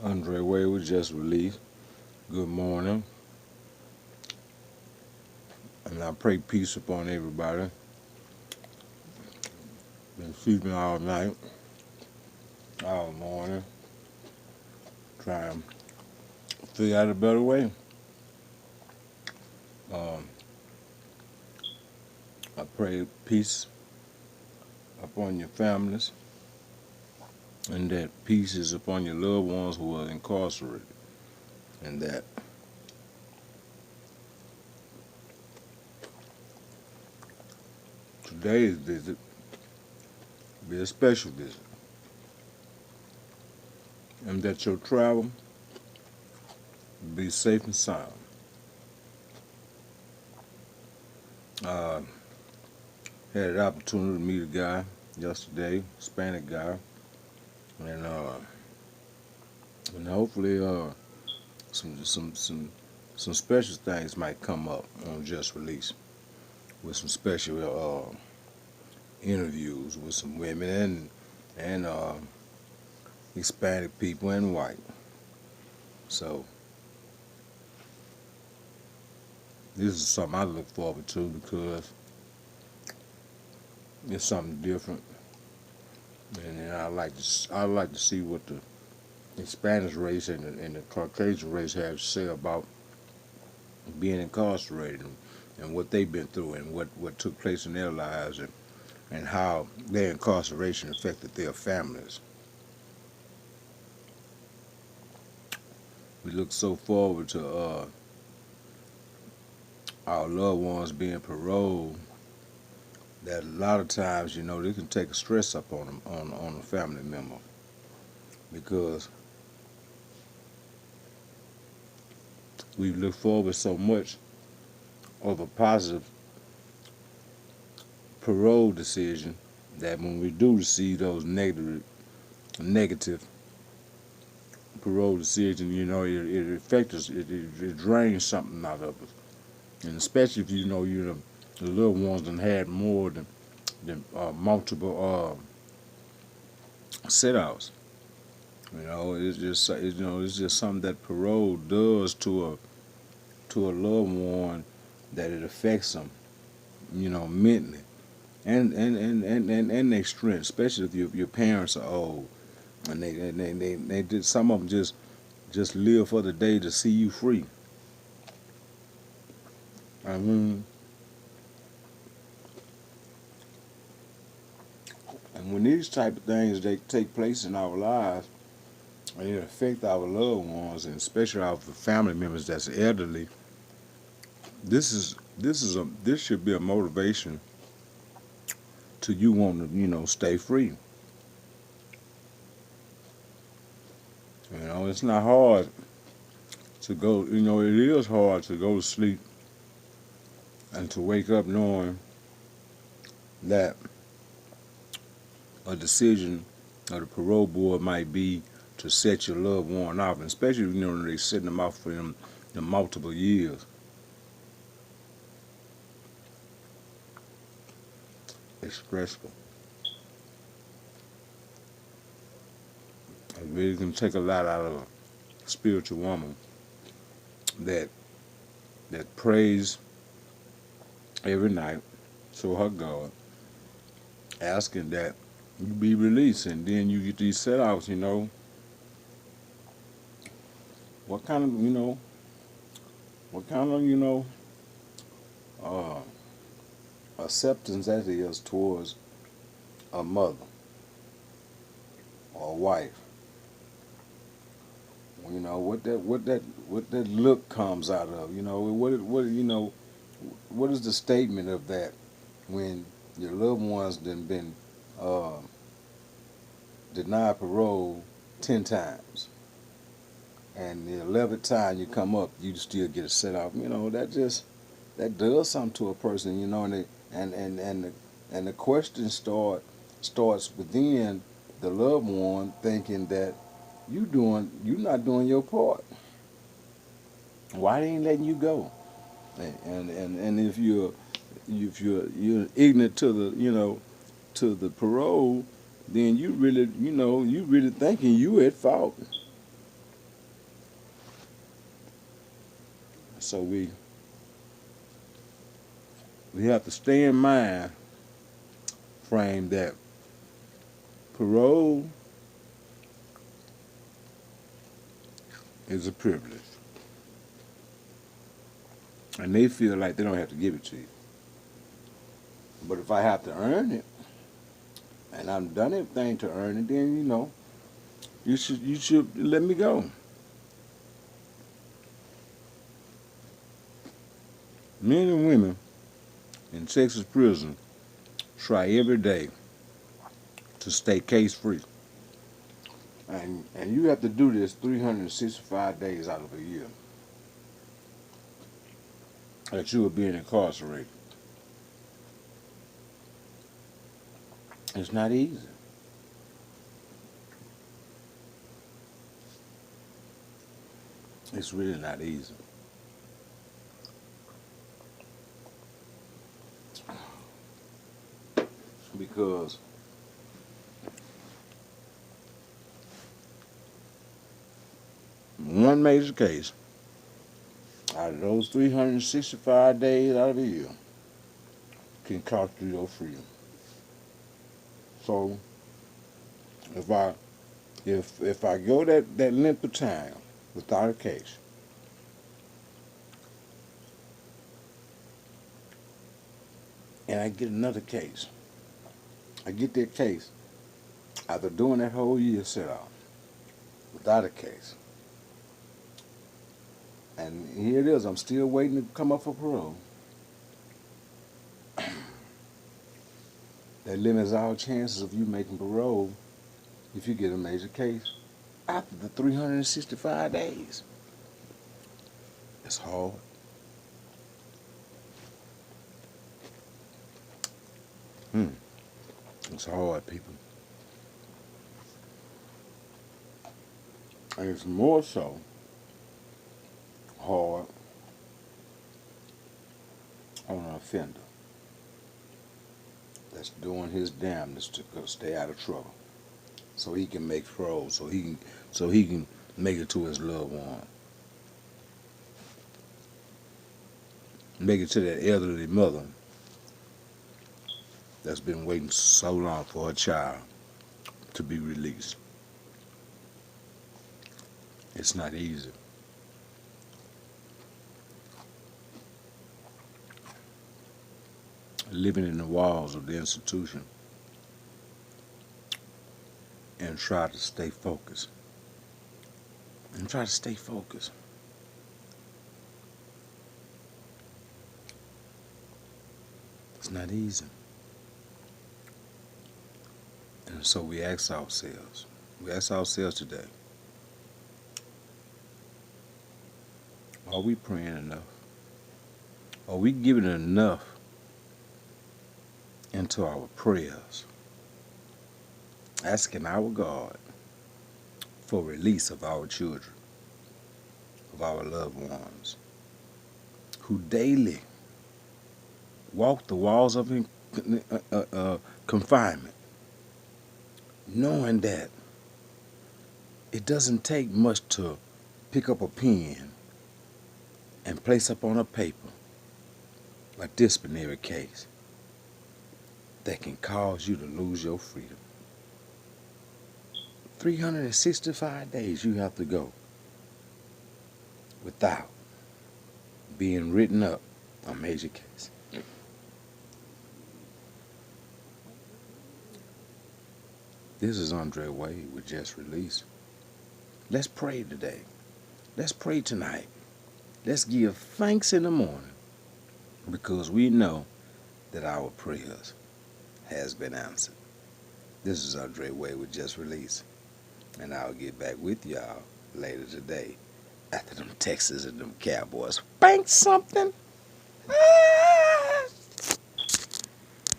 Andre Way was just released. Good morning, and I pray peace upon everybody. Been sleeping all night, all morning, trying to figure out a better way. Um, I pray peace upon your families, and that peace is upon your loved ones who are incarcerated, and that today's visit be a special visit, and that your travel be safe and sound. Uh, Had the opportunity to meet a guy yesterday, Hispanic guy, and hopefully some some some some special things might come up on Just Release with some special interviews with some women and Hispanic people and white. So this is something I look forward to because it's something different, and then I like to see what the Hispanic race and the Caucasian race have to say about being incarcerated and what they've been through and what took place in their lives and how their incarceration affected their families. We look so forward to our loved ones being paroled that a lot of times, they can take a stress up on them, on a family member because we look forward so much of a positive parole decision that when we do receive those negative parole decisions, it affects us. It drains something out of us, and especially if the little ones done had more than multiple sit outs. It's just something that parole does to a loved one that it affects them, mentally and their strength, especially if your parents are old and they did some of them just live for the day to see you free. I mean, and when these type of things they take place in our lives, and it affect our loved ones, and especially our family members that's elderly. This should be a motivation to you want to stay free. It's not hard to go. It is hard to go to sleep and to wake up knowing that a decision of the parole board might be to set your loved one off, and especially when they setting them off for them multiple years. It's stressful. It really can take a lot out of a spiritual woman that prays every night to her God, asking that you be released, and then you get these set outs. What kind of what kind of uh, acceptance that is towards a mother or a wife. What that look comes out of. What is the statement of that when your loved ones been uh, denied parole 10 times, and the 11th time you come up, you still get a set off. That does something to a person. And the question starts within the loved one thinking that you not doing your part. Why they ain't letting you go? And if you're ignorant to the parole, then you really thinking you at fault. So we have to stay in mind frame that parole is a privilege. And they feel like they don't have to give it to you. But if I have to earn it, and I've done everything to earn it, then you should let me go. Men and women in Texas prison try every day to stay case free. And you have to do this 365 days out of a year that you are being incarcerated. It's not easy. It's really not easy. Because one major case out of those 365 days out of the year can cost you your freedom. So if I go that length of time without a case, and I get another case, I get that case after doing that whole year set out without a case. And here it is, I'm still waiting to come up for parole. That limits our chances of you making parole if you get a major case after the 365 days. It's hard. It's hard, people. And it's more so hard on an offender that's doing his damnedest to stay out of trouble, so he can make parole, so he can make it to his loved one, make it to that elderly mother that's been waiting so long for her child to be released. It's not easy. Living in the walls of the institution and try to stay focused. It's not easy. And so we ask ourselves today, are we praying enough? Are we giving enough into our prayers, asking our God for release of our children, of our loved ones, who daily walk the walls of confinement, knowing that it doesn't take much to pick up a pen and place up on a paper a disciplinary case that can cause you to lose your freedom. 365 days you have to go without being written up a major case. This is Andre Wade with Just Release. Let's pray today. Let's pray tonight. Let's give thanks in the morning, because we know that our prayers has been answered. This is Andre Wade with Just Release, and I'll get back with y'all later today after them Texans and them Cowboys spank something.